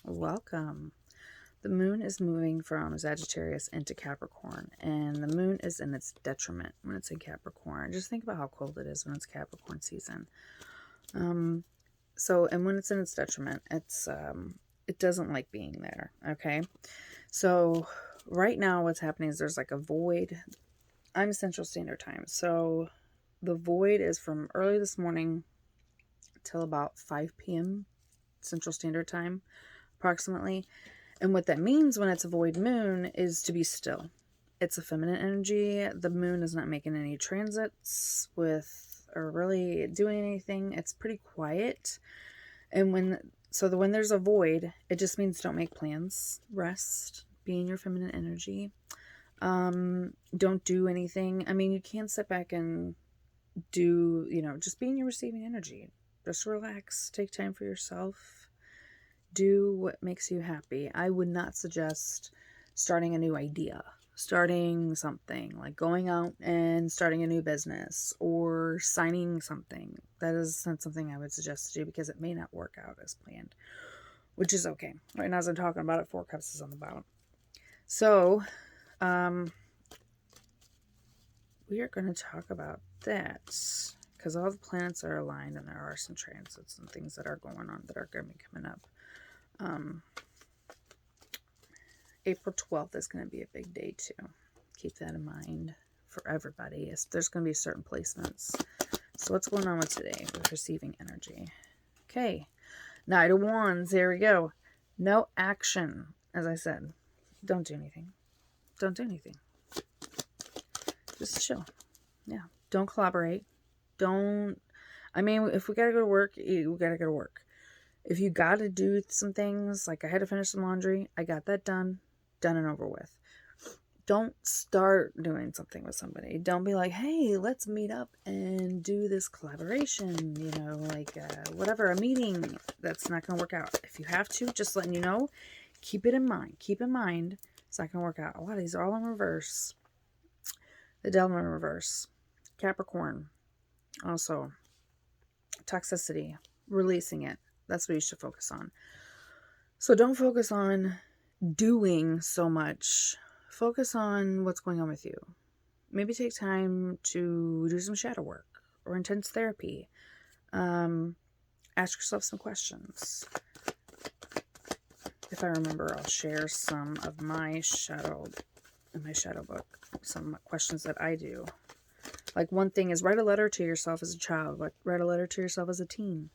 Welcome. The moon is moving from Sagittarius into Capricorn, and the moon is in its detriment when it's in Capricorn. Just think about how cold it is when it's Capricorn season. And when it's in its detriment, it doesn't like being there. Okay, so right now what's happening is there's like a void. I'm Central Standard Time, so the void is from early this morning till about 5 p.m. Central Standard Time, approximately. And what that means when it's a void moon is to be still. It's a feminine energy. The moon is not making any transits with or really doing anything. It's pretty quiet. And when there's a void, it just means don't make plans. Rest. Be in your feminine energy. Don't do anything. I mean, you can sit back and do, just be in your receiving energy. Just relax. Take time for yourself. Do what makes you happy. I would not suggest starting a new idea, starting something like going out and starting a new business or signing something. That is not something I would suggest to do because it may not work out as planned, which is okay. Right now, as I'm talking about it, 4 Cups is on the bottom. So, we are going to talk about that because all the planets are aligned and there are some transits and things that are going on that are going to be coming up. April 12th is going to be a big day too. Keep that in mind for everybody. There's going to be certain placements. So what's going on with today with receiving energy? Okay. Knight of Wands. There we go. No action. As I said, don't do anything. Don't do anything. Just chill. Yeah. Don't collaborate. If we got to go to work, we got to go to work. If you got to do some things, like I had to finish some laundry, I got that done and over with. Don't start doing something with somebody. Don't be like, hey, let's meet up and do this collaboration, whatever, a meeting. That's not going to work out. If you have to, just letting you know, keep it in mind. Keep in mind, it's not going to work out. A lot of these are all in reverse. The Devil in reverse. Capricorn. Also, toxicity. Releasing it. That's what you should focus on. So don't focus on doing so much. Focus on what's going on with you. Maybe take time to do some shadow work or intense therapy. Ask yourself some questions. If I remember, I'll share some of my shadow book, some questions that I do. Like one thing is write a letter to yourself as a child, write a letter to yourself as a teen.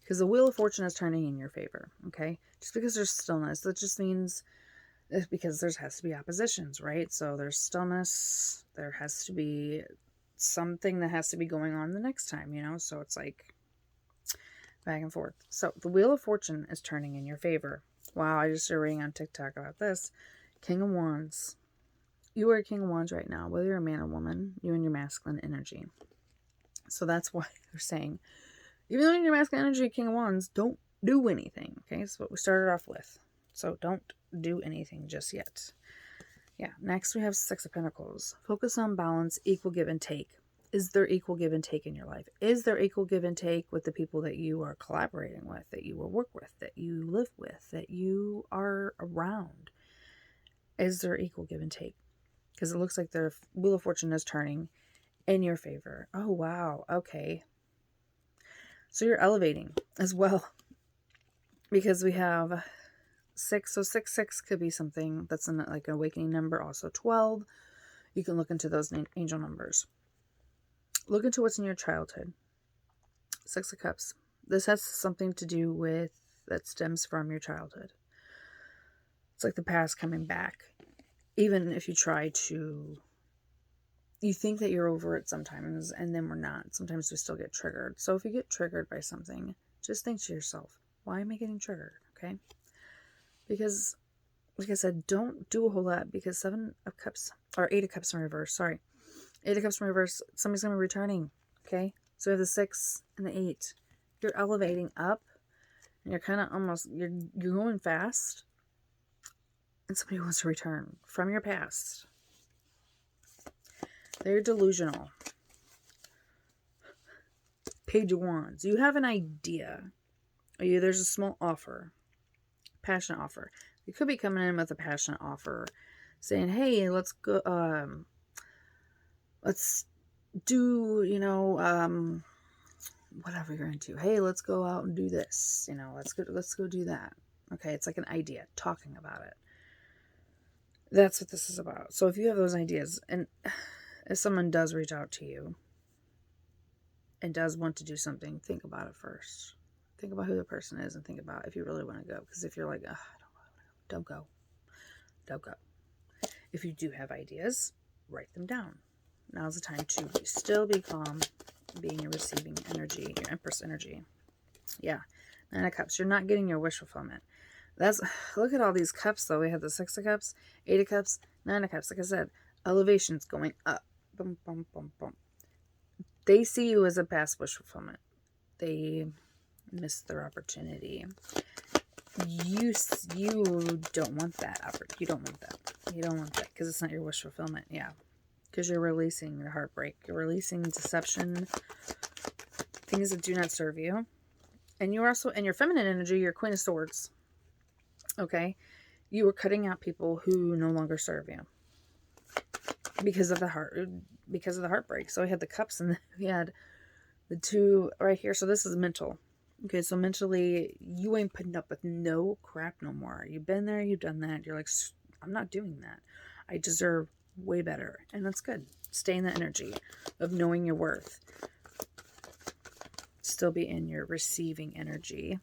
Because the Wheel of Fortune is turning in your favor, okay? Just because there's stillness, that just means because there has to be oppositions, right? So there's stillness, there has to be something that has to be going on the next time, So it's like back and forth. So the Wheel of Fortune is turning in your favor. Wow, I just started reading on TikTok about this. King of Wands. You are a King of Wands right now, whether you're a man or woman, you and your masculine energy. So that's why they're saying, even though you're masculine energy, King of Wands, don't do anything. Okay, that's what we started off with. So don't do anything just yet. Yeah, next we have 6 of Pentacles. Focus on balance, equal give and take. Is there equal give and take in your life? Is there equal give and take with the people that you are collaborating with, that you will work with, that you live with, that you are around? Is there equal give and take? Because it looks like the Wheel of Fortune is turning in your favor. Oh, wow. Okay. So you're elevating as well. Because we have 6. So 6 could be something that's like an awakening number. Also 12. You can look into those angel numbers. Look into what's in your childhood. 6 of Cups. This has something to do with that stems from your childhood. It's like the past coming back. Even if you try to, you think that you're over it sometimes, and then we're not. Sometimes we still get triggered. So if you get triggered by something, just think to yourself, why am I getting triggered? Okay? Because, like I said, don't do a whole lot, because 7 of Cups, or 8 of Cups in reverse, sorry. 8 of Cups in reverse, somebody's going to be returning, okay? So we have the 6 and the 8. You're elevating up, and you're kind of almost, you're going fast, and somebody wants to return from your past. They're delusional. Page of Wands. You have an idea. There's a small offer. Passionate offer. You could be coming in with a passionate offer saying, hey, let's go, let's do, whatever you're into. Hey, let's go out and do this. Let's go do that. Okay, it's like an idea, talking about it. That's what this is about. So if you have those ideas, and if someone does reach out to you and does want to do something, think about it first. Think about who the person is and think about if you really want to go. Because if you're like, I don't really want to go, don't go. If you do have ideas, write them down. Now's the time to still be calm, being your receiving energy, your Empress energy. Yeah, 9 of Cups. You're not getting your wish fulfillment. Look at all these cups, though. We have the 6 of Cups, 8 of Cups, 9 of Cups. Like I said, elevation's going up. Boom, boom, boom, boom. They see you as a past wish fulfillment. They missed their opportunity. You don't want that. You don't want that. You don't want that because it's not your wish fulfillment. Yeah, because you're releasing the heartbreak. You're releasing deception, things that do not serve you. And you're also, in your feminine energy, you're Queen of Swords. Okay? You are cutting out people who no longer serve you. Because of the heartbreak. So we had the cups and we had the 2 right here. So this is mental. Okay, so mentally, you ain't putting up with no crap no more. You've been there, you've done that. You're like, I'm not doing that. I deserve way better. And that's good. Stay in the energy of knowing your worth. Still be in your receiving energy.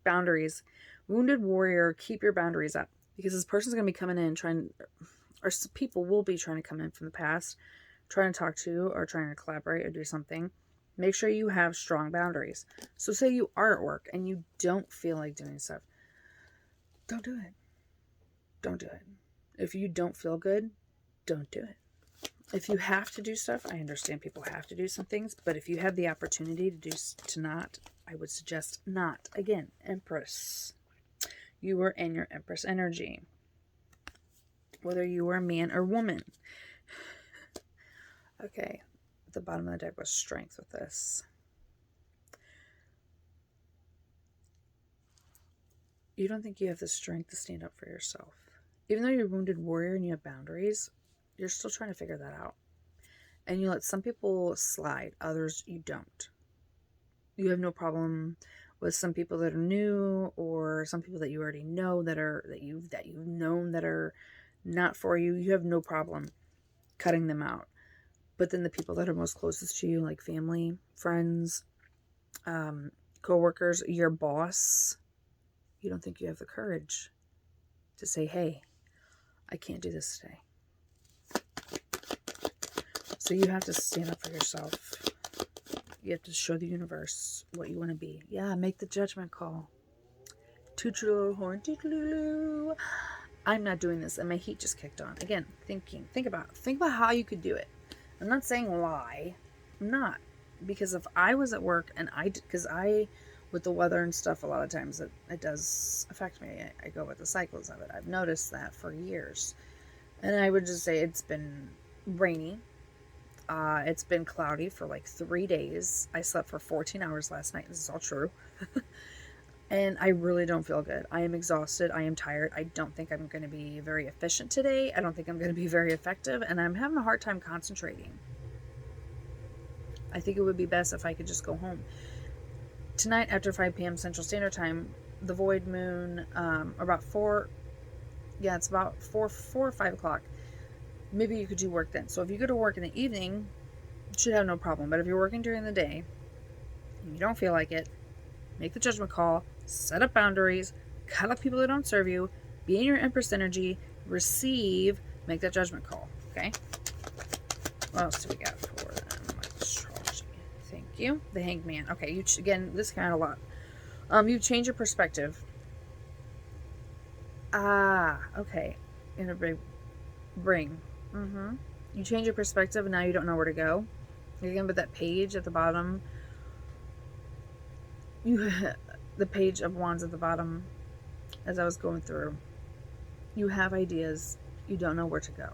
Boundaries. Wounded warrior, keep your boundaries up. Because this person's going to be coming in or people will be trying to come in from the past, trying to talk to you or trying to collaborate or do something. Make sure you have strong boundaries. So say you are at work and you don't feel like doing stuff. Don't do it. Don't do it. If you don't feel good, don't do it. If you have to do stuff, I understand people have to do some things, but if you have the opportunity to not, I would suggest not. Again, Empress. You are in your Empress energy. Whether you are a man or woman. Okay. At the bottom of the deck was strength with this. You don't think you have the strength to stand up for yourself. Even though you're a wounded warrior and you have boundaries, you're still trying to figure that out. And you let some people slide, others you don't. You have no problem with some people that are new or some people that you already know that you've known that are not for you. You have no problem cutting them out. But then the people that are most closest to you, like family, friends, co-workers, your boss, you don't think you have the courage to say, hey, I can't do this today. So you have to stand up for yourself. You have to show the universe what you want to be. Yeah, make the judgment call. Toot your little horn. Toot-a-loo. I'm not doing this, and my heat just kicked on. Again, think about how you could do it. I'm not saying lie. I'm not. Because if I was at work and with the weather and stuff, a lot of times it does affect me. I go with the cycles of it. I've noticed that for years. And I would just say it's been rainy. It's been cloudy for like 3 days. I slept for 14 hours last night. This is all true. And I really don't feel good. I am exhausted. I am tired. I don't think I'm going to be very efficient today. I don't think I'm going to be very effective. And I'm having a hard time concentrating. I think it would be best if I could just go home. Tonight after 5 p.m. Central Standard Time, the void moon, about 4, it's about 4 or 5 o'clock. Maybe you could do work then. So if you go to work in the evening, you should have no problem. But if you're working during the day and you don't feel like it, make the judgment call, set up boundaries, cut out people that don't serve you, be in your Empress energy, receive, make that judgment call. Okay? What else do we got for them? Astrology. Thank you. The Hanged Man. Okay, again, this kind of a lot. You change your perspective. Okay. In a big ring. You change your perspective and now you don't know where to go. Again, but that page at the bottom, the page of wands at the bottom, as I was going through, you have ideas, you don't know where to go.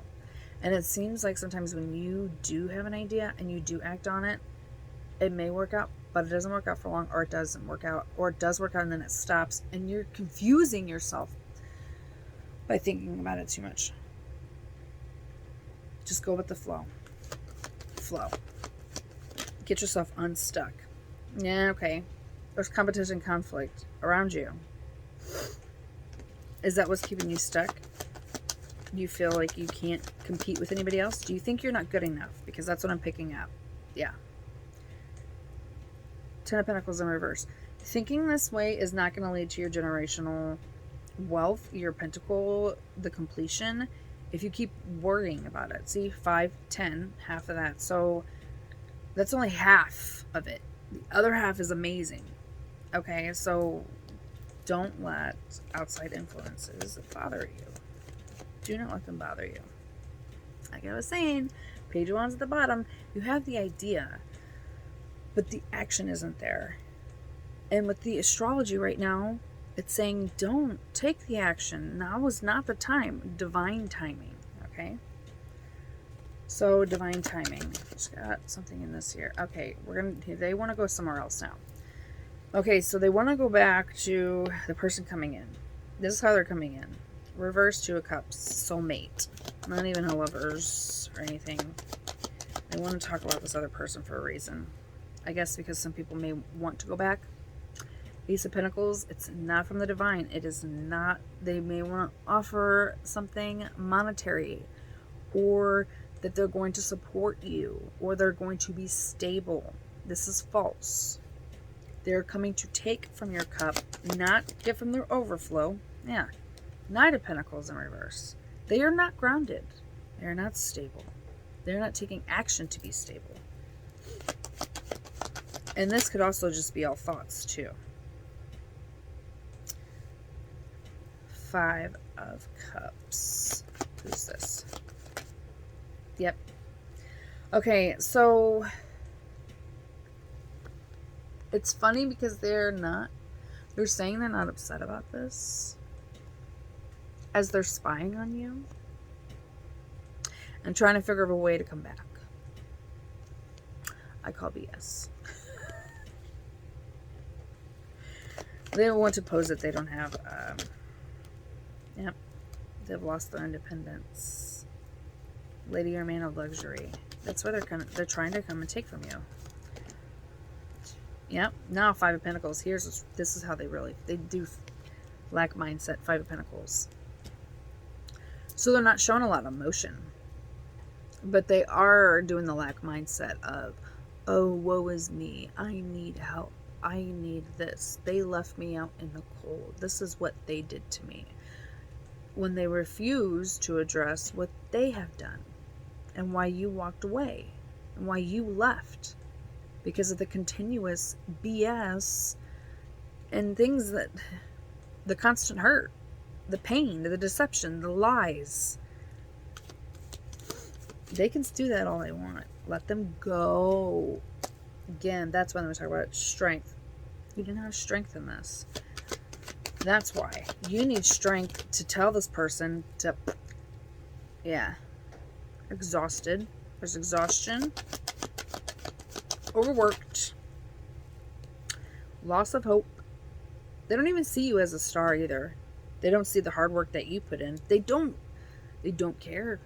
And it seems like sometimes when you do have an idea and you do act on it, it may work out but it doesn't work out for long, or it doesn't work out, or it does work out and then it stops, and you're confusing yourself by thinking about it too much. Just go with the flow. Flow. Get yourself unstuck. Yeah, okay. There's competition, conflict around you. Is that what's keeping you stuck? Do you feel like you can't compete with anybody else? Do you think you're not good enough? Because that's what I'm picking up. Yeah. 10 of Pentacles in reverse. Thinking this way is not going to lead to your generational wealth, your pentacle, the completion, if you keep worrying about it. See, 5, 10, half of that. So that's only half of it. The other half is amazing. Okay, so don't let outside influences bother you. Do not let them bother you. Like I was saying, page 1's at the bottom. You have the idea, but the action isn't there. And with the astrology right now, it's saying don't take the action. Now is not the time. Divine timing. Okay? So, divine timing. Just got something in this here. Okay, they want to go somewhere else now. Okay, so they want to go back to the person coming in. This is how they're coming in. Reverse 2 of Cups. Soulmate. Not even a lovers or anything. They want to talk about this other person for a reason. I guess because some people may want to go back. Ace of Pentacles, it's not from the divine. It is not. They may want to offer something monetary, or that they're going to support you, or they're going to be stable. This is false. They're coming to take from your cup, not get from their overflow. Yeah. Knight of Pentacles in reverse. They are not grounded. They are not stable. They're not taking action to be stable. And this could also just be all thoughts too. 5 of Cups. Who's this? Yep. Okay, so it's funny because they're saying they're not upset about this as they're spying on you and trying to figure out a way to come back. I call BS. They want to pose that they don't have, yep, they've lost their independence. Lady or man of luxury. That's why they're trying to come and take from you. Yep. Now 5 of Pentacles. This is how they do lack mindset. 5 of Pentacles. So they're not showing a lot of emotion, but they are doing the lack mindset of, oh, woe is me. I need help. I need this. They left me out in the cold. This is what they did to me. When they refuse to address what they have done and why you walked away and why you left because of the continuous BS and things that the constant hurt, the pain, the deception, the lies. They can do that all they want. Let them go. Again, that's when we talk about strength. You didn't have strength in this. That's why. You need strength to tell this person to, yeah, exhausted. There's exhaustion. Overworked. Loss of hope. They don't even see you as a star either. They don't see the hard work that you put in. They don't care.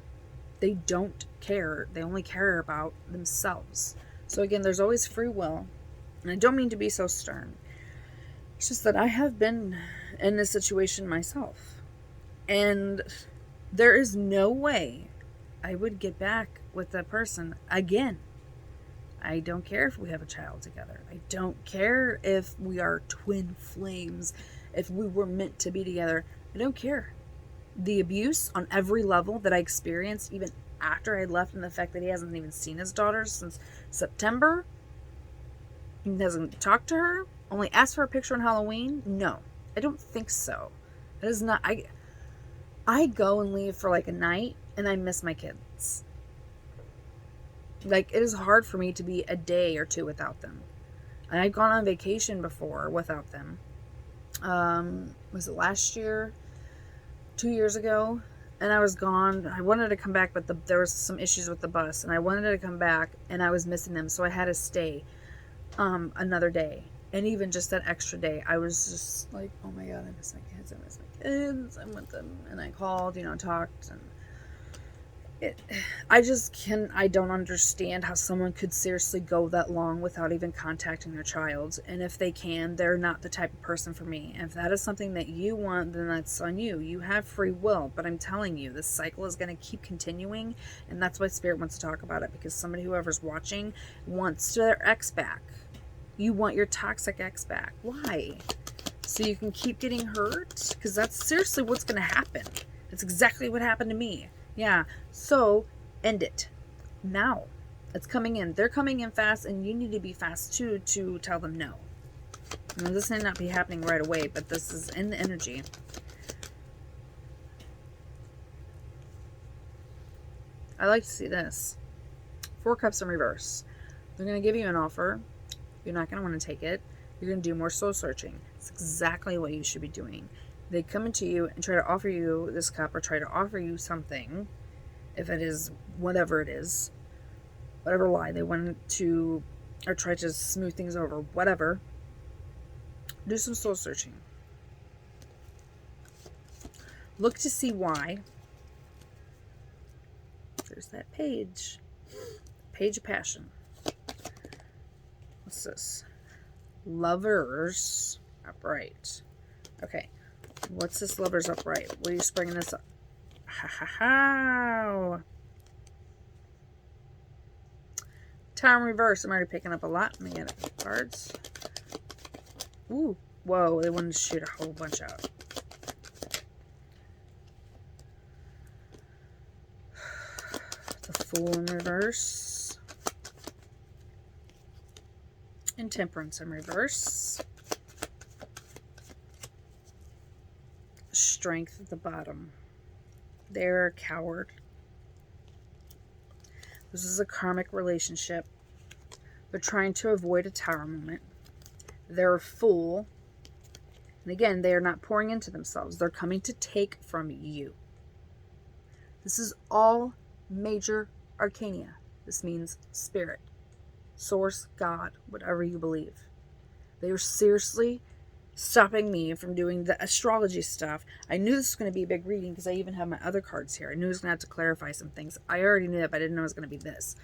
They don't care. They only care about themselves. So again, there's always free will. And I don't mean to be so stern. It's just that I have been in this situation myself. And there is no way I would get back with that person again. I don't care if we have a child together. I don't care if we are twin flames, if we were meant to be together. I don't care. The abuse on every level that I experienced, even after I left, and the fact that he hasn't even seen his daughter since September, he hasn't talked to her, only asked for a picture on Halloween. No, I don't think so. It is not. I go and leave for like a night and I miss my kids. Like, it is hard for me to be a day or two without them. And I've gone on vacation before without them. Was it last year? 2 years ago? And I was gone. I wanted to come back, but there was some issues with the bus. And I wanted to come back, and I was missing them. So I had to stay. another day. And even just that extra day, I was just like, oh my God, I miss my kids. I miss my kids. I'm with them. And I called, talked. And I don't understand how someone could seriously go that long without even contacting their child. And if they can, they're not the type of person for me. If that is something that you want, then that's on you. You have free will. But I'm telling you, this cycle is going to keep continuing. And that's why Spirit wants to talk about it. Because somebody, whoever's watching, wants their ex back. You want your toxic ex back. Why? So you can keep getting hurt? Because that's seriously what's going to happen. It's exactly what happened to me. Yeah. So end it. Now. It's coming in. They're coming in fast, and you need to be fast too to tell them no. I mean, this may not be happening right away, but this is in the energy. I like to see this. 4 Cups in reverse. They're going to give you an offer. You're not going to want to take it. You're going to do more soul searching. It's exactly what you should be doing. They come into you and try to offer you this cup or try to offer you something, if it is whatever it is, whatever lie they want to, or try to smooth things over, whatever. Do some soul searching. Look to see why. There's that page. Page of Passion. What's this? Lovers upright. Okay. What's this Lovers upright? What are you bringing this up? Ha ha ha. Tower in reverse. I'm already picking up a lot. Let me get it. Cards. Ooh. Whoa. They wanted to shoot a whole bunch out. The Fool in reverse. And Temperance in reverse. Strength at the bottom. They're a coward. This is a karmic relationship. They're trying to avoid a tower moment. They're a fool. And again, they are not pouring into themselves. They're coming to take from you. This is all major arcana. This means spirit, source, God, whatever you believe. They are seriously stopping me from doing the astrology stuff. I knew this was going to be a big reading because I even have my other cards here. I knew I was going to have to clarify some things. I already knew that, but I didn't know it was going to be this.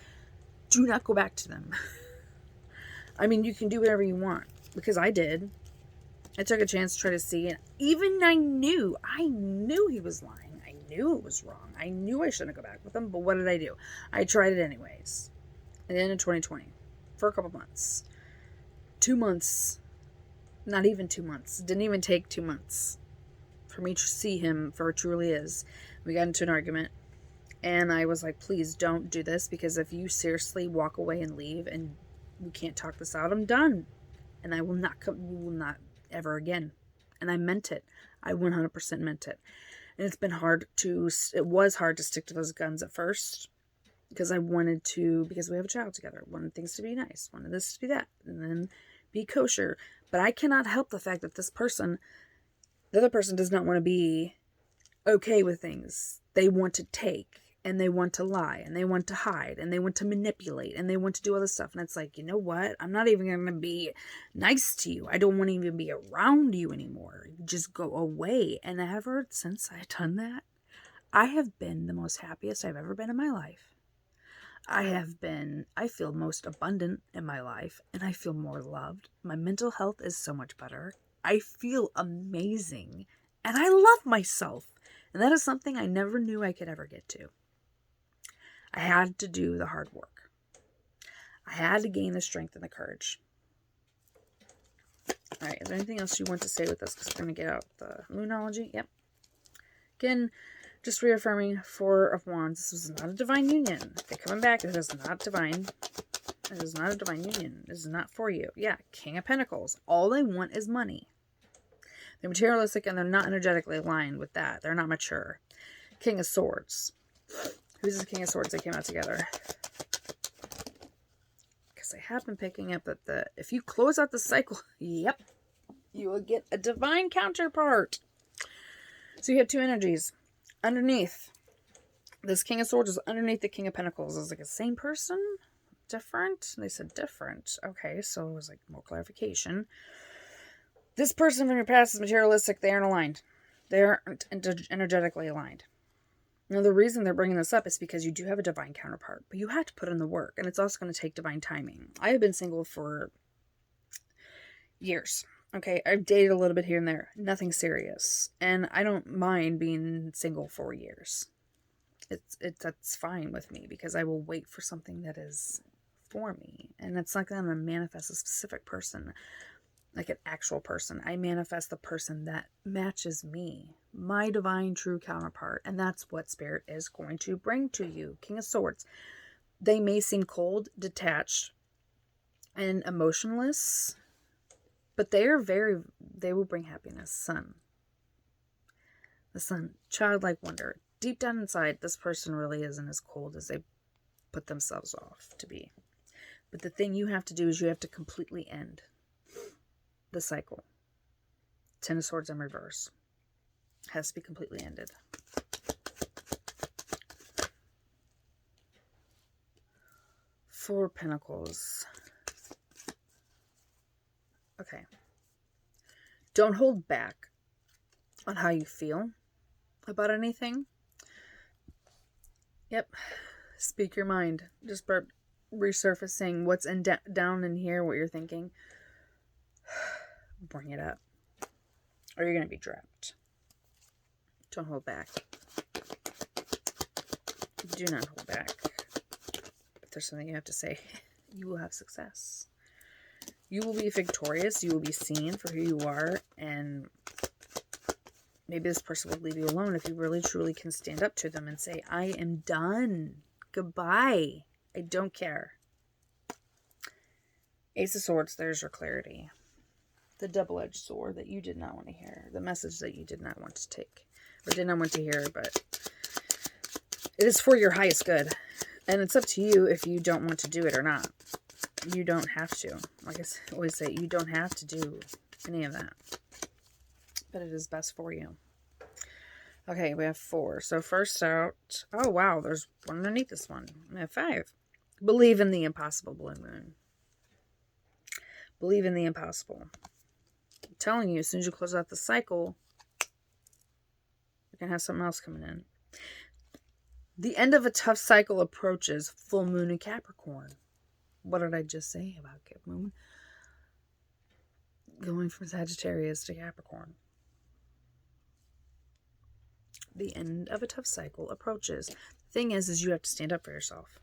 Do not go back to them. I mean, you can do whatever you want, because I did. I took a chance to try to see, and even I knew he was lying. I knew it was wrong. I knew I shouldn't go back with him, but what did I do? I tried it anyways. At the end of 2020, for a couple months. 2 months. Not even 2 months. It didn't even take 2 months for me to see him for what he truly is. We got into an argument, and I was like, please don't do this, because if you seriously walk away and leave and we can't talk this out, I'm done. And I will not come, we will not ever again. And I meant it. I 100% meant it. And it was hard to stick to those guns at first, because I wanted to, because we have a child together, wanted things to be nice, wanted this to be that, and then be kosher. But I cannot help the fact that the other person does not want to be okay with things. They want to take, and they want to lie, and they want to hide, and they want to manipulate, and they want to do all this stuff. And it's like, you know what? I'm not even going to be nice to you. I don't want to even be around you anymore. Just go away. And ever since I've done that, I have been the most happiest I've ever been in my life. I feel most abundant in my life, and I feel more loved. My mental health is so much better. I feel amazing, and I love myself. And that is something I never knew I could ever get to. I had to do the hard work. I had to gain the strength and the courage. All right, is there anything else you want to say with this? Because we're going to get out the Moonology. Yep. Again, just reaffirming 4 of Wands. This was not a divine union. They're coming back. It is not divine. It is not a divine union. This is not for you. Yeah, King of Pentacles. All they want is money. They're materialistic, and they're not energetically aligned with that. They're not mature. King of Swords. Who's the King of Swords? They came out together. Because I have been picking up that if you close out the cycle, yep, you will get a divine counterpart. So you have 2 energies. Underneath, this King of Swords is underneath the King of Pentacles. Is like the same person? different? They said different. Okay, so it was like more clarification. This person from your past is materialistic. They aren't aligned. They aren't energetically aligned. Now, the reason they're bringing this up is because you do have a divine counterpart, but you have to put in the work, and it's also going to take divine timing. I have been single for years. Okay, I've dated a little bit here and there. Nothing serious. And I don't mind being single for years. That's fine with me because I will wait for something that is for me. And it's not going to manifest a specific person, like an actual person. I manifest the person that matches me, my divine true counterpart. And that's what Spirit is going to bring to you. King of Swords. They may seem cold, detached, and emotionless, but they will bring happiness. Sun. The sun. Childlike wonder. Deep down inside, this person really isn't as cold as they put themselves off to be. But the thing you have to do is you have to completely end the cycle. Ten of Swords in reverse. Has to be completely ended. Four of Pentacles. Okay. Don't hold back on how you feel about anything. Yep. Speak your mind. Just start resurfacing what's down in here, what you're thinking. Bring it up. Or you're going to be trapped. Don't hold back. Do not hold back. If there's something you have to say, you will have success. You will be victorious. You will be seen for who you are. And maybe this person will leave you alone if you really truly can stand up to them and say, I am done. Goodbye. I don't care. Ace of Swords, there's your clarity. The double-edged sword that you did not want to hear. The message that you did not want to take. Or did not want to hear, but it is for your highest good. And it's up to you if you don't want to do it or not. You don't have to. Like I always say, you don't have to do any of that. But it is best for you. Okay, we have 4. So first out, oh wow, there's one underneath this one. We have 5. Believe in the impossible, Blue Moon. Believe in the impossible. I'm telling you, as soon as you close out the cycle, you're going to have something else coming in. The end of a tough cycle approaches. Full moon in Capricorn. What did I just say about Moon? Going from Sagittarius to Capricorn. The end of a tough cycle approaches. The thing is you have to stand up for yourself.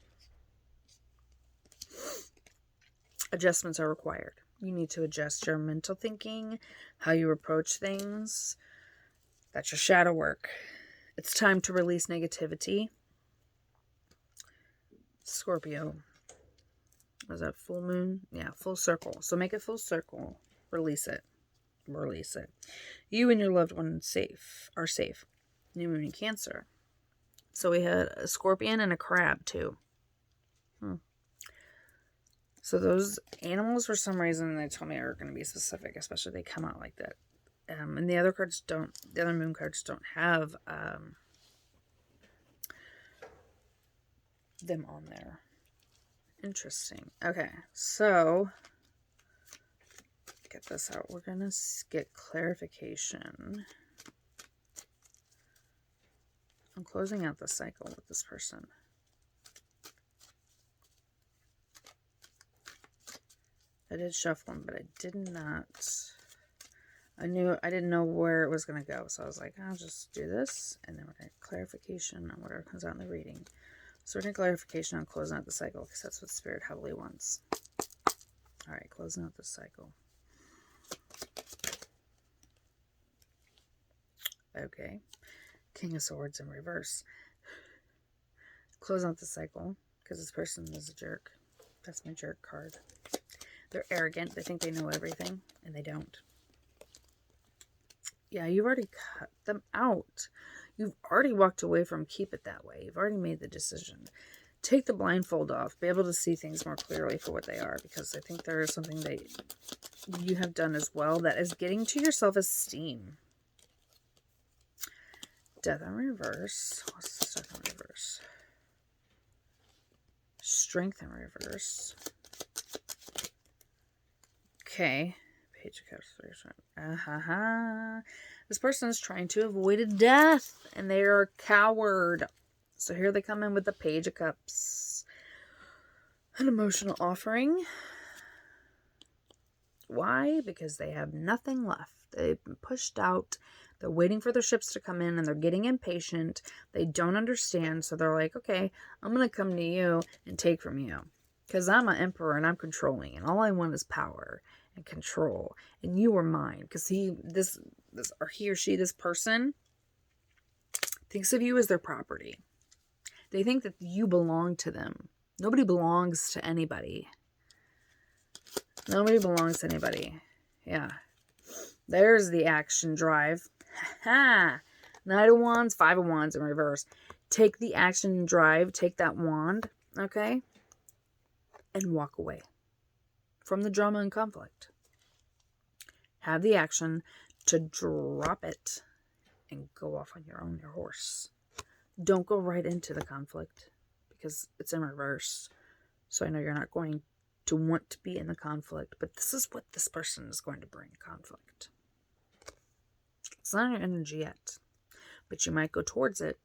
Adjustments are required. You need to adjust your mental thinking, how you approach things. That's your shadow work. It's time to release negativity. Scorpio. Was that full moon? Yeah, full circle. So make it full circle. Release it. Release it. You and your loved one are safe. New moon in Cancer. So we had a scorpion and a crab too. So those animals, for some reason, they told me are going to be specific, especially they come out like that. And the other cards don't. The other moon cards don't have them on there. Interesting. Okay, so get this out. We're going to get clarification. I'm closing out the cycle with this person. I did shuffle them, but I did not. I didn't know where it was going to go. So I was like, I'll just do this. And then we're going to clarification on whatever comes out in the reading. So we're going to clarification on closing out the cycle because that's what Spirit heavily wants. All right, closing out the cycle. Okay. King of Swords in reverse. Close out the cycle because this person is a jerk. That's my jerk card. They're arrogant. They think they know everything, and they don't. Yeah, you've already cut them out. You've already walked away from keep it that way. You've already made the decision. Take the blindfold off. Be able to see things more clearly for what they are, because I think there is something that you have done as well that is getting to your self-esteem. Death in reverse. What's the stuff in reverse? Strength in reverse. Okay. Page of Cups. This person is trying to avoid death, and they are a coward. So here they come in with the Page of Cups. An emotional offering. Why? Because they have nothing left. They've been pushed out. They're waiting for their ships to come in, and they're getting impatient. They don't understand, so they're like, okay, I'm going to come to you and take from you. Because I'm an emperor, and I'm controlling, and all I want is power and control. And you are mine. Because he or she, this person, thinks of you as their property. They think that you belong to them. Nobody belongs to anybody. Nobody belongs to anybody. Yeah. There's the action drive. Ha! Knight of Wands, Five of Wands in reverse. Take the action drive. Take that wand. Okay? And walk away from the drama and conflict. Have the action to drop it and go off on your own, your horse. Don't go right into the conflict because it's in reverse. So I know you're not going to want to be in the conflict, but this is what this person is going to bring, conflict. It's not your energy yet, but you might go towards it,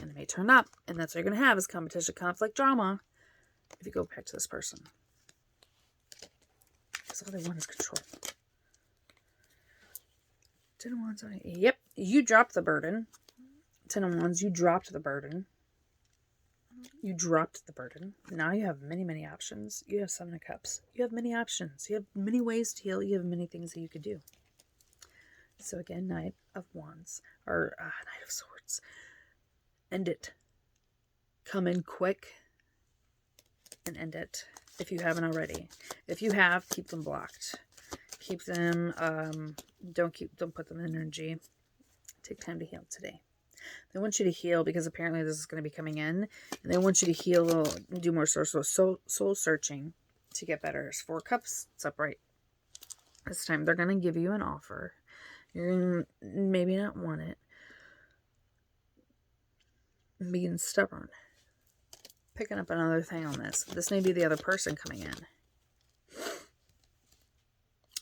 and it may turn up, and that's what you're going to have is competition, conflict, drama, if you go back to this person. Because all they want is control. 10 of Wands, yep, you dropped the burden. 10 of Wands, you dropped the burden. You dropped the burden. Now you have many, many options. You have 7 of Cups. You have many options. You have many ways to heal. You have many things that you could do. So again, Knight of Wands. Or Knight of Swords. End it. Come in quick. And end it. If you haven't already. If you have, keep them blocked. Keep them, don't put them in energy. Take time to heal today. They want you to heal because apparently this is going to be coming in. And they want you to heal, do more soul searching to get better. It's 4 Cups. It's upright. This time they're going to give you an offer. You're going to maybe not want it. Being stubborn. Picking up another thing on this. This may be the other person coming in.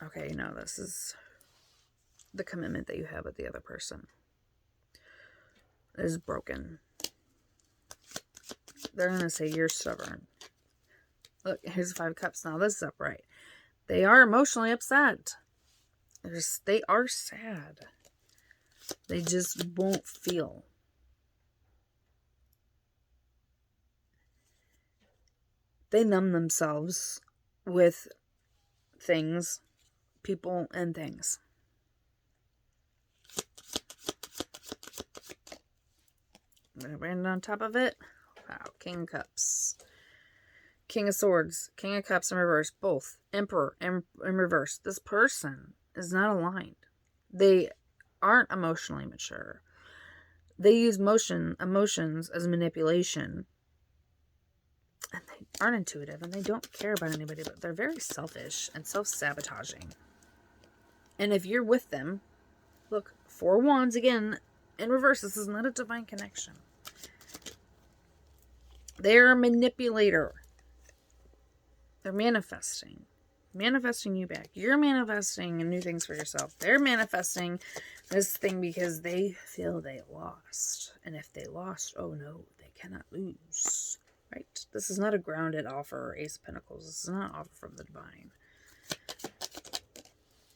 Okay, no, this is the commitment that you have with the other person. Is broken. They're going to say you're stubborn. Look, here's 5 Cups. Now this is upright. They are emotionally upset. They are sad. They just won't feel. They numb themselves with things, people, and things. And on top of it, wow, King of Cups. King of Swords, King of Cups in reverse, both. Emperor in reverse. This person is not aligned. They aren't emotionally mature. They use emotions as manipulation. And they aren't intuitive, and they don't care about anybody, but they're very selfish and self-sabotaging. And if you're with them, look, 4 Wands again, in reverse. This is not a divine connection. They're a manipulator. They're manifesting. Manifesting you back. You're manifesting new things for yourself. They're manifesting this thing because they feel they lost. And if they lost, oh no, they cannot lose. Right? This is not a grounded offer or Ace of Pentacles. This is not an offer from the divine.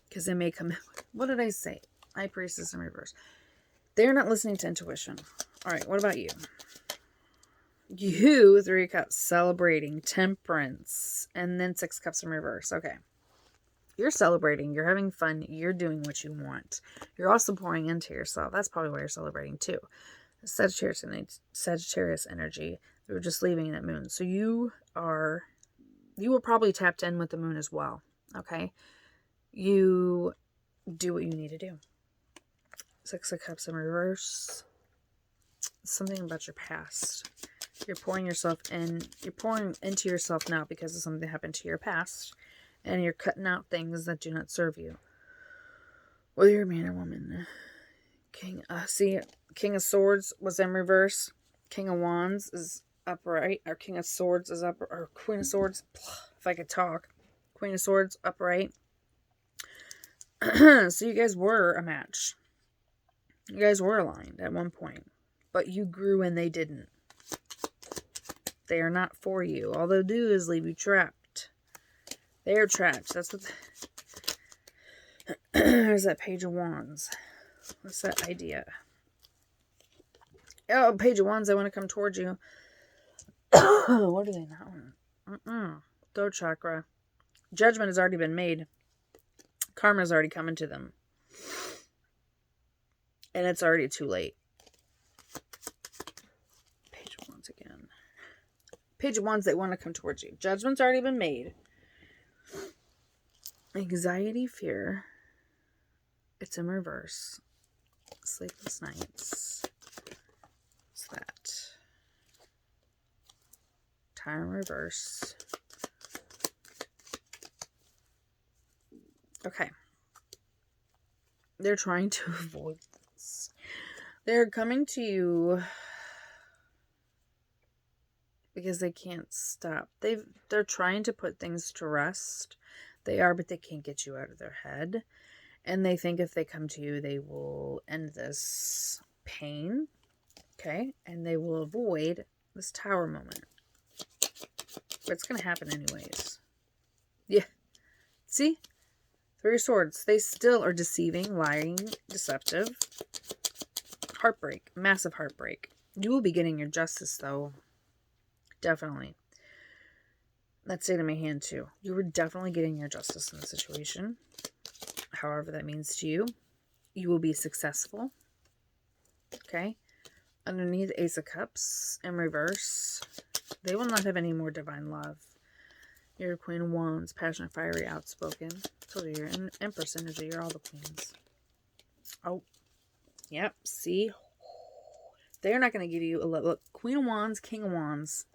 Because they may come in. What did I say? High Priestess in reverse. They're not listening to intuition. All right, what about you? You, 3 Cups, celebrating, Temperance, and then 6 Cups in reverse. Okay. You're celebrating. You're having fun. You're doing what you want. You're also pouring into yourself. That's probably why you're celebrating too. Sagittarius energy. They were just leaving that moon. So you were probably tapped in with the moon as well. Okay. You do what you need to do. 6 of Cups in reverse. Something about your past. You're pouring yourself in. You're pouring into yourself now because of something that happened to your past. And you're cutting out things that do not serve you. Whether you're a man or woman. King of Swords was in reverse. King of Wands is upright. Our King of Swords is up, or Queen of Swords, if I could talk. Queen of Swords, upright. So you guys were a match. You guys were aligned at one point. But you grew and they didn't. They are not for you. All they'll do is leave you trapped. They are trapped. That's what... There's that Page of Wands. What's that idea? Oh, Page of Wands, they want to come towards you. What do they not? Throat chakra. Judgment has already been made. Karma has already come into them. And it's already too late. Page of Wands again. Page of Wands, they want to come towards you. Judgment's already been made. Anxiety, fear. It's in reverse. Sleepless nights. What's that? Time reverse. Okay. They're trying to avoid this. They're coming to you because they can't stop. They're trying to put things to rest. They are, but they can't get you out of their head. And they think if they come to you, they will end this pain. Okay? And they will avoid this tower moment. But it's going to happen anyways. Yeah. See? Three of Swords. They still are deceiving, lying, deceptive. Heartbreak. Massive heartbreak. You will be getting your justice, though. Definitely. That's it in my hand, too. You were definitely getting your justice in the situation. However that means to you. You will be successful. Okay? Underneath, Ace of Cups in reverse. They will not have any more divine love. You're Queen of Wands, passionate, fiery, outspoken. Told you you're in Empress energy. You're all the queens. Oh, yep. See, they're not going to give you a look. Queen of Wands, King of Wands.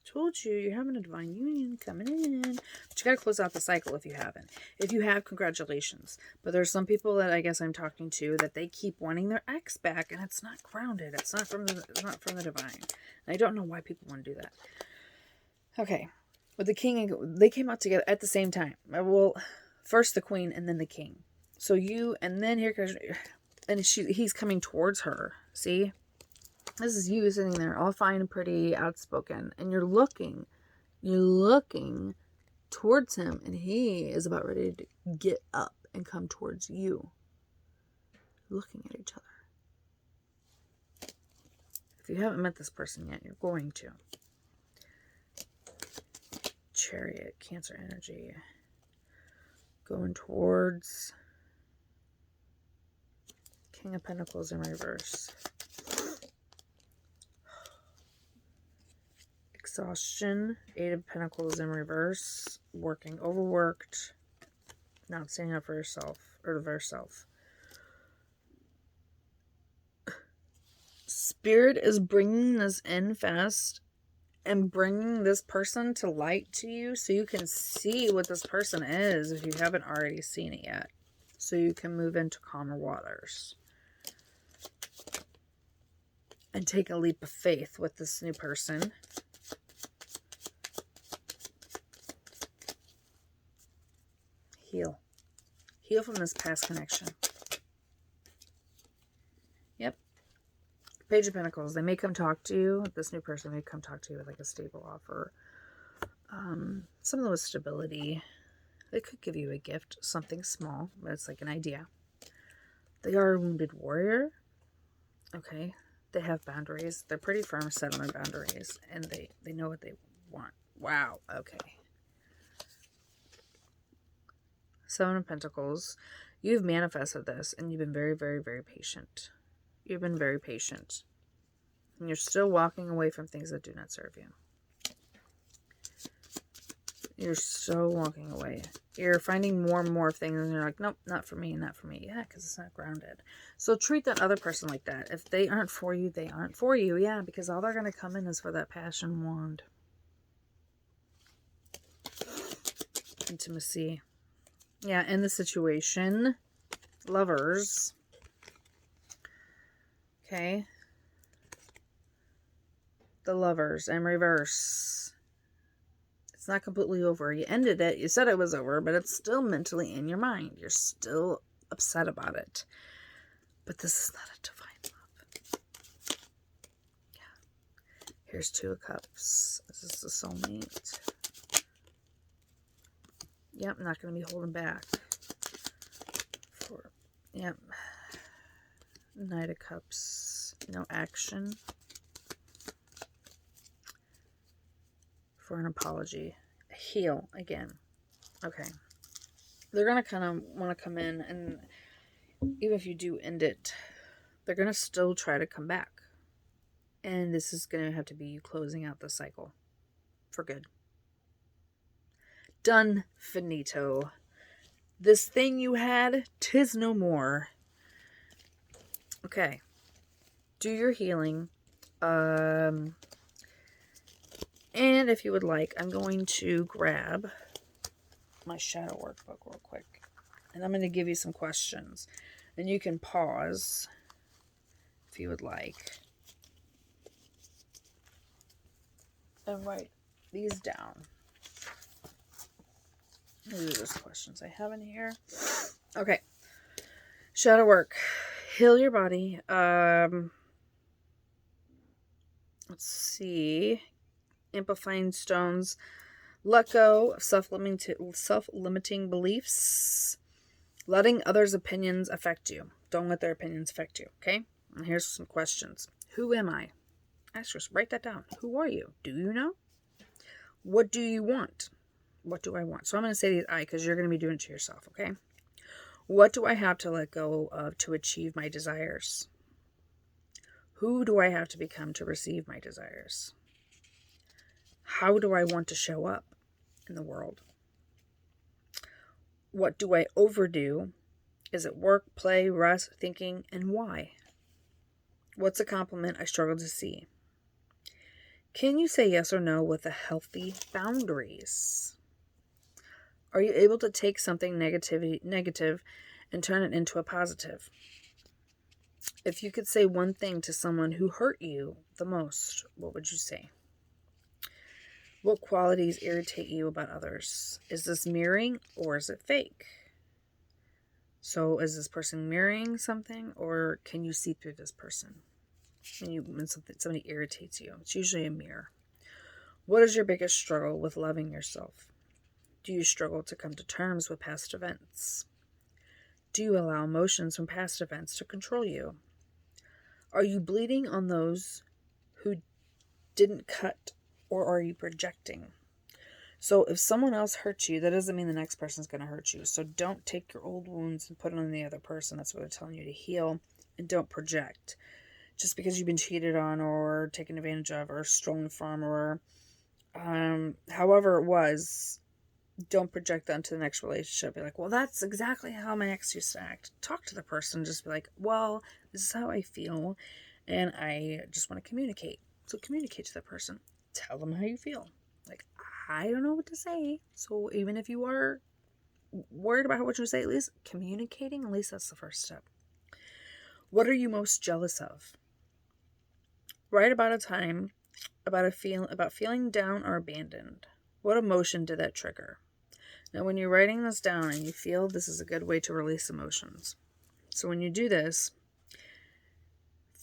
Told you you're having a divine union coming in, but you got to close out the cycle if you haven't. If you have, congratulations. But there's some people that I guess I'm talking to that they keep wanting their ex back, and it's not grounded. It's not from the divine. And I don't know why people want to do that. Okay, with the king, they came out together at the same time. Well, first the queen and then the king. So you, and then here comes, and he's coming towards her. See? This is you sitting there all fine and pretty, outspoken. And you're looking towards him. And he is about ready to get up and come towards you. Looking at each other. If you haven't met this person yet, you're going to. Chariot, Cancer energy. Going towards King of Pentacles in reverse. Exhaustion, Eight of Pentacles in reverse. Working, overworked. Not standing up for yourself, or of herself. Spirit is bringing this in fast and bringing this person to light to you so you can see what this person is if you haven't already seen it yet. So you can move into calmer waters. And take a leap of faith with this new person. Heal. Heal from this past connection. Yep. Page of Pentacles. They may come talk to you. This new person may come talk to you with like a stable offer. Something with stability. They could give you a gift. Something small. But it's like an idea. They are a wounded warrior. Okay. They have boundaries. They're pretty firm set on their boundaries. And they know what they want. Wow. Okay. Seven of Pentacles. You've manifested this. And you've been very, very, very patient. You've been very patient. And you're still walking away from things that do not serve you. You're still walking away. You're finding more and more things. And you're like, nope, not for me, not for me. Yeah, because it's not grounded. So treat that other person like that. If they aren't for you, they aren't for you. Yeah, because all they're going to come in is for that passion wand. Intimacy. Yeah, in the situation. Lovers. Okay. the Lovers in reverse. It's not completely over. You ended it. You said it was over, but it's still mentally in your mind. You're still upset about it. But this is not a divine love. Yeah. Here's 2 of Cups. This is the soulmate. Yep, not going to be holding back. Yep. Knight of Cups. No action. For an apology. Heal again. Okay. They're going to kind of want to come in, and even if you do end it, they're going to still try to come back. And this is going to have to be you closing out the cycle. For good. Done. Finito. This thing you had, 'tis no more. Okay. Do your healing. And if you would like, I'm going to grab my shadow workbook real quick. And I'm going to give you some questions. And you can pause if you would like. And write these down. These are just questions I have in here. Okay. Shadow work. Heal your body. Let's see. Amplifying stones. Let go of self-limiting beliefs. Letting others' opinions affect you. Don't let their opinions affect you, okay? And here's some questions. Who am I? Ask yourself, write that down. Who are you? Do you know? What do you want? What do I want? So I'm going to say these I because you're going to be doing it to yourself, okay? What do I have to let go of to achieve my desires? Who do I have to become to receive my desires? How do I want to show up in the world? What do I overdo? Is it work, play, rest, thinking, and why? What's a compliment I struggle to see? Can you say yes or no with a healthy boundaries? Are you able to take something negative and turn it into a positive? If you could say one thing to someone who hurt you the most, what would you say? What qualities irritate you about others? Is this mirroring or is it fake? So is this person mirroring something, or can you see through this person? When somebody irritates you, it's usually a mirror. What is your biggest struggle with loving yourself? Do you struggle to come to terms with past events? Do you allow emotions from past events to control you? Are you bleeding on those who didn't cut, or are you projecting? So if someone else hurts you, that doesn't mean the next person's going to hurt you. So don't take your old wounds and put it on the other person. That's what they're telling you to heal. And don't project. Just because you've been cheated on or taken advantage of or stolen from or however it was, don't project that into the next relationship. Be like, well, that's exactly how my ex used to act. Talk to the person. Just be like, well, this is how I feel. And I just want to communicate. So communicate to the person. Tell them how you feel. Like, I don't know what to say. So even if you are worried about what you say, at least communicating, at least that's the first step. What are you most jealous of? Write about a time, about feeling down or abandoned. What emotion did that trigger? Now, when you're writing this down and you feel this is a good way to release emotions. So when you do this,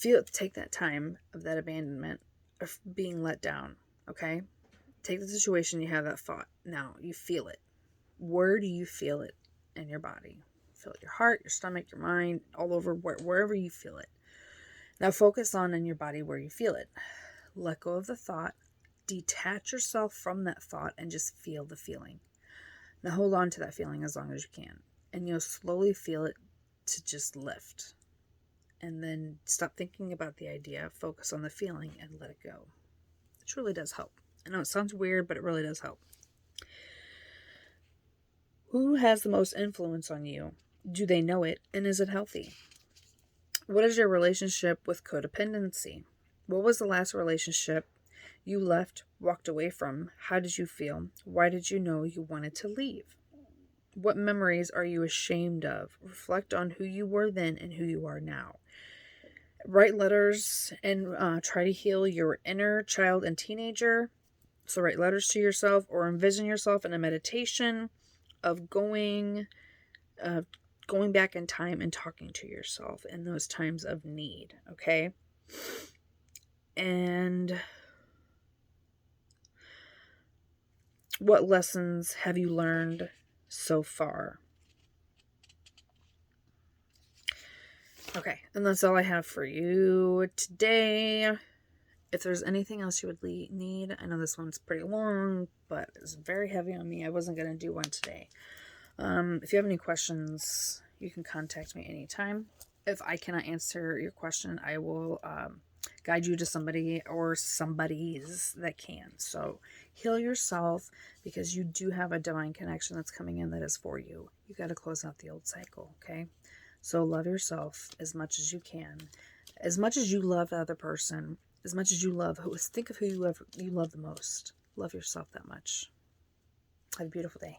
take that time of that abandonment, of being let down, okay? Take the situation, you have that thought. Now, you feel it. Where do you feel it in your body? Feel it in your heart, your stomach, your mind, all over, wherever you feel it. Now, focus on in your body where you feel it. Let go of the thought. Detach yourself from that thought and just feel the feeling. Now, hold on to that feeling as long as you can. And you'll slowly feel it to just lift. And then stop thinking about the idea. Focus on the feeling and let it go. It truly does help. I know it sounds weird, but it really does help. Who has the most influence on you? Do they know it? And is it healthy? What is your relationship with codependency? What was the last relationship you left, walked away from? How did you feel? Why did you know you wanted to leave? What memories are you ashamed of? Reflect on who you were then and who you are now. Write letters and try to heal your inner child and teenager. So write letters to yourself or envision yourself in a meditation of going back in time and talking to yourself in those times of need, okay? And what lessons have you learned so far? Okay, and that's all I have for you today. If there's anything else you would need, I know this one's pretty long, but it's very heavy on me. I wasn't going to do one today. If you have any questions, you can contact me anytime. If I cannot answer your question, I will guide you to somebody or somebody's that can. So heal yourself, because you do have a divine connection that's coming in that is for you. You got to close out the old cycle, okay? So love yourself as much as you can. As much as you love the other person, as much as you love, think of who you love the most. Love yourself that much. Have a beautiful day.